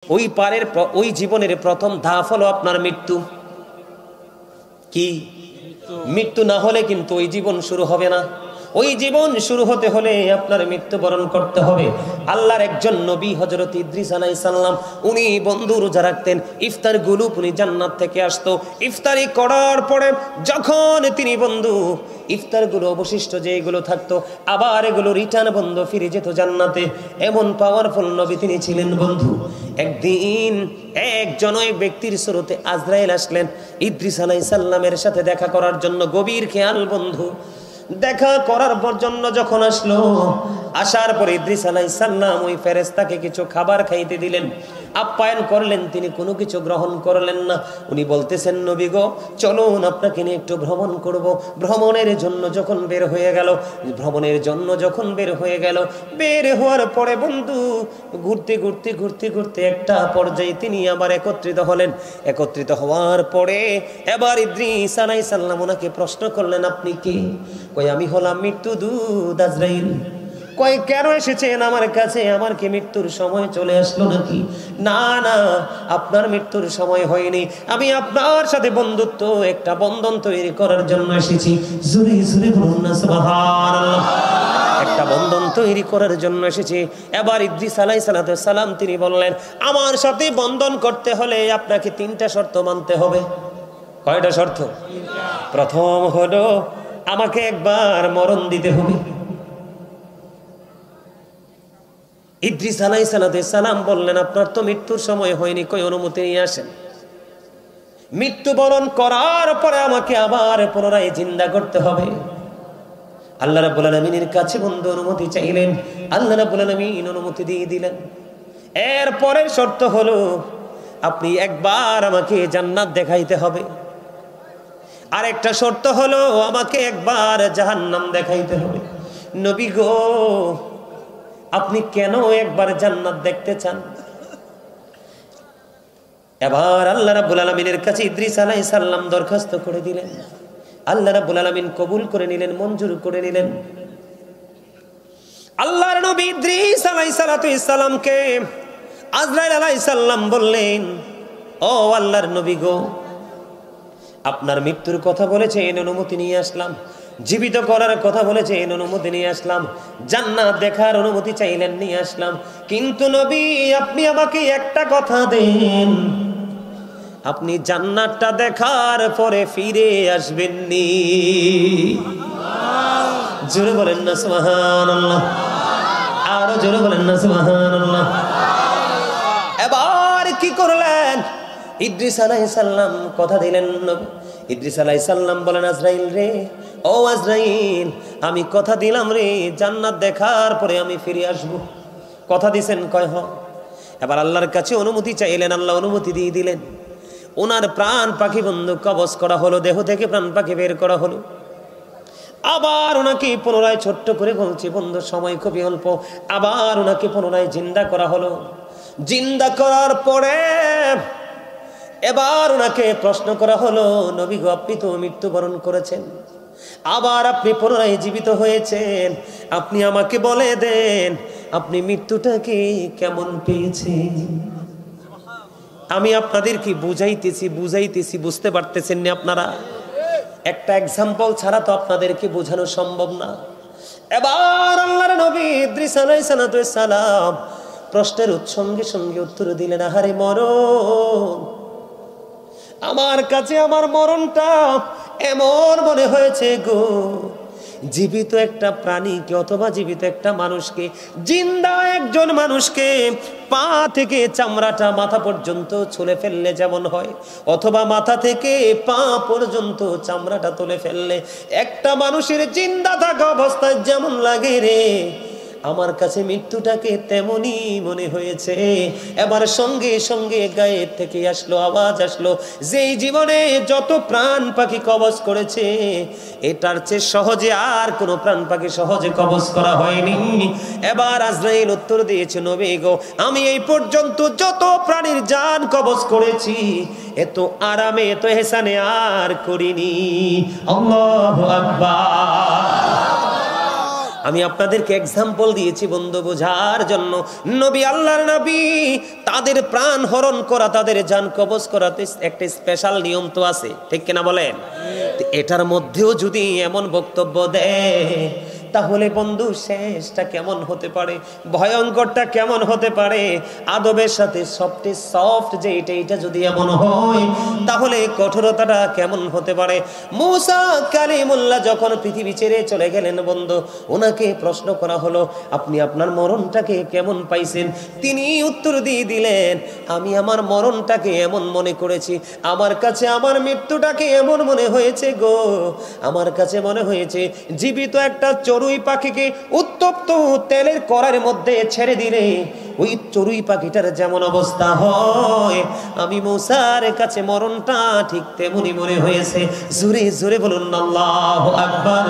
ওই পারের ওই জীবনের প্রথম ধাপ হলো আপনার মৃত্যু। কি মৃত্যু না হলে কিন্তু ওই জীবন শুরু হবে না। ওই জীবন শুরু হতে হলে আপনার মৃত্যুবরণ করতে হবে। আল্লাহর একজন নবী হযরত ইদ্রিস আলাইহিস সালাম, উনি বন্ধু রোজা রাখতেন, ইফতার গুলো উনি জান্নাত থেকে আসতো। ইফতারি করার পরে যখন তিনি বন্ধু ইফতারগুলো অবশিষ্ট যেগুলো থাকতো আবার এগুলো রিটার্ন বন্ধ ফিরে যেত জান্নাতে। এমন পাওয়ারফুল নবী তিনি ছিলেন বন্ধু। একদিন একজন ওই ব্যক্তির সুরতে আজরাইল আসলেন ইদ্রিস আলাইহিস সালামের সাথে দেখা করার জন্য। গভীর খেয়াল বন্ধু, দেখা করার জন্য যখন আসলো, আসার পরে ইদ্রিস আলাইহিস সালাম ওই ফেরেশতাকে কিছু খাবার খাইতে দিলেন, আপ্যায়ন করলেন। তিনি কোনো কিছু গ্রহণ করলেন না। উনি বলতেছেন, নবী গো চলুন আপনাকে নিয়ে একটু ভ্রমণ করব। ভ্রমণের জন্য যখন বের হয়ে গেল, বের হওয়ার পরে বন্ধু ঘুরতে একটা পর্যায়ে তিনি আবার একত্রিত হলেন। একত্রিত হওয়ার পরে এবার ইদ্রিস আলাইহিস সালাম ওনাকে প্রশ্ন করলেন, আপনি কি? কই আমি হলাম মৃত্যুদূত আজরাইল। কই কেন এসেছেন আমার কাছে? আমার কি মৃত্যুর সময় চলে আসলো নাকি? না না, আপনার মৃত্যুর সময় হয়নি। আমি আপনার সাথে বন্ধুত্ব একটা বন্ধন তৈরি করার জন্য এসেছি। জোরে জোরে বলুন না সুবহানাল্লাহ। একটা বন্ধন তৈরি করার জন্য এসেছি। এবার ইদ্রিস আলাইহিস সালাম তিনি বললেন, আমার সাথে বন্ধন করতে হলে আপনাকে 3টা শর্ত মানতে হবে। কয়টা শর্ত? প্রথম হলো আমাকে একবার মরণ দিতে হবে। ইদ্রিস আলাইহিস সালাম বললেন, আপনার তো মৃত্যুর সময় হয়নি, কই অনুমতি নিয়ে আসেন। মৃত্যুবরণ করার পরে আমাকে আবার পুনরায় জিন্দা করতে হবে। আল্লাহ রাব্বুল আলামিনের কাছে বন্ধু অনুমতি চাইলেন, আল্লাহ রাব্বুল আলামিন অনুমতি দিয়ে দিলেন। এর পরের শর্ত হলো আপনি একবার আমাকে জান্নাত দেখাইতে হবে। আরেকটা শর্ত হলো আমাকে একবার জাহান্নাম দেখাইতে হবে। নবী গো আপনি কেন একবার জান্নাত দেখতে চান? এবার আল্লাহ রাব্বুল আলামিনের কাছে ইদ্রিস আলাইহিস সালাম দরখাস্ত করে দিলেন। আল্লাহ রাব্বুল আলামিন কবুল করে নিলেন, মঞ্জুর করে নিলেন। আল্লাহর নবী ইদ্রিস আলাইহিস সালামকে আজরাইল আলাইহিস সালাম বললেন, ও আল্লাহর নবী গো, আপনার মৃত্যুর কথা বলেছেন, অনুমতি নিয়ে আসলাম। জীবিত করার কথা বলেছেন, অনুমতি নিয়ে আসলাম। জান্নাত দেখার অনুমতি চাইলেন, নিয়ে আসলাম। কিন্তু নবী আপনি আমাকে একটা কথা দেন, আপনি জান্নাতটা দেখার পরে ফিরে আসবেননি। জোরে বলেন না সুবহানাল্লাহ। আরো জোরে বলেন না সুবহানাল্লাহ। এবার কি করলেন? ইদ্রিস আলাইহিস সালাম কথা দিলেন। ইদ্রিস আলাইহিস সালাম বলেন, আজরাইল রে, ও আজরাইল, আমি কথা দিলাম রে, জান্নাত দেখার পরে আমি ফিরে আসব। কথা দিছেন? কয় হ। এবার আল্লাহর কাছে অনুমতি চাইলেন, আল্লাহ অনুমতি দিয়ে দিলেন। ওনার প্রাণ পাখি বন্ধু কবজ করা হলো, দেহ থেকে প্রাণ পাখি বের করা হলো। আবার ওনাকে পুনরায় ছোট্ট করে বলছি বন্ধু, সময় খুবই অল্প, আবার ওনাকে পুনরায় জিন্দা করা হলো। জিন্দা করার পরে এবার ওনাকে প্রশ্ন করা হলো, নবী গো আপনি তো মৃত্যুবরণ করেছেন, আবার আপনি পুনরায় জীবিত হয়েছেন, আপনি আমাকে বলে দেন আপনি মৃত্যুটাকে কেমন পেয়েছেন? আমি আপনাদের কি বুঝাইতেছি বুঝতে পারতেছেন না আপনারা? একটা এক্সাম্পল ছাড়া তো আপনাদেরকে বোঝানো সম্ভব না। এবার আল্লাহর নবী ইদ্রিস আলাইহিস সালাম প্রশ্নের সঙ্গে সঙ্গে উত্তর দিলেন, আহারে মরণ, আমার কাছে আমার মরণটা এমন মনে হয়েছে গো, জীবিত একটা প্রাণীকে অথবা জীবিত একটা মানুষকে, জিন্দা একজন মানুষকে পা থেকে চামড়াটা মাথা পর্যন্ত ছুলে ফেললে যেমন হয়, অথবা মাথা থেকে পা পর্যন্ত চামড়াটা তুলে ফেললে একটা মানুষের জিন্দা থাকা অবস্থায় যেমন লাগে রে, আমার কাছে মৃত্যুটাকে তেমনই মনে হয়েছে। এবার সঙ্গে সঙ্গে গায়ের থেকে আসলো আওয়াজ, আসলো যেই জীবনে যত প্রাণ পাখি কবজ করেছে এটার চেয়ে সহজে আর কোনো প্রাণ পাখি সহজে কবজ করা হয়নি। এবার আজরাইল উত্তর দিয়েছে, নবী গো আমি এই পর্যন্ত যত প্রাণীর জান কবজ করেছি এত আরামে এত এহসানে আর করিনি। আল্লাহু আকবার। আমি আপনাদেরকে এক্সাম্পল দিয়েছি বন্ধু বোঝার জন্য। নবী, আল্লাহর নবী, তাদের প্রাণ হরণ করা, তাদের জান কবজ করাতে একটা স্পেশাল নিয়ম তো আছে, ঠিক কিনা বলেন? তো এটার মধ্যেও যদি এমন বক্তব্য দেয়, তাহলে বন্ধু শেষটা কেমন হতে পারে, ভয়ঙ্করটা কেমন হতে পারে? আদবের সাথে সবচেয়ে সফট যে এটা যদি এমন হয়, তাহলে কঠোরতাটা কেমন হতে পারে? মূসা কালিমুল্লাহ যখন পৃথিবী ছেড়ে চলে গেলেন বন্ধু, ওনাকে প্রশ্ন করা হলো, আপনি আপনার মরণটাকে কেমন পাইছেন? তিনি উত্তর দিয়ে দিলেন, আমি আমার মরণটাকে এমন মনে করেছি, আমার কাছে আমার মৃত্যুটাকে এমন মনে হয়েছে গো, আমার কাছে মনে হয়েছে জীবিত একটা চড়ুই পাখিকে উত্তপ্ত তেলের কড়াইয়ের মধ্যে ছেড়ে দিলে ওই চড়ুই পাখিটার যেমন অবস্থা হয়, আমি মূসার কাছে মরণটা ঠিক তেমনি মনে হয়েছে। জোরে জোরে বলুন আল্লাহু আকবার।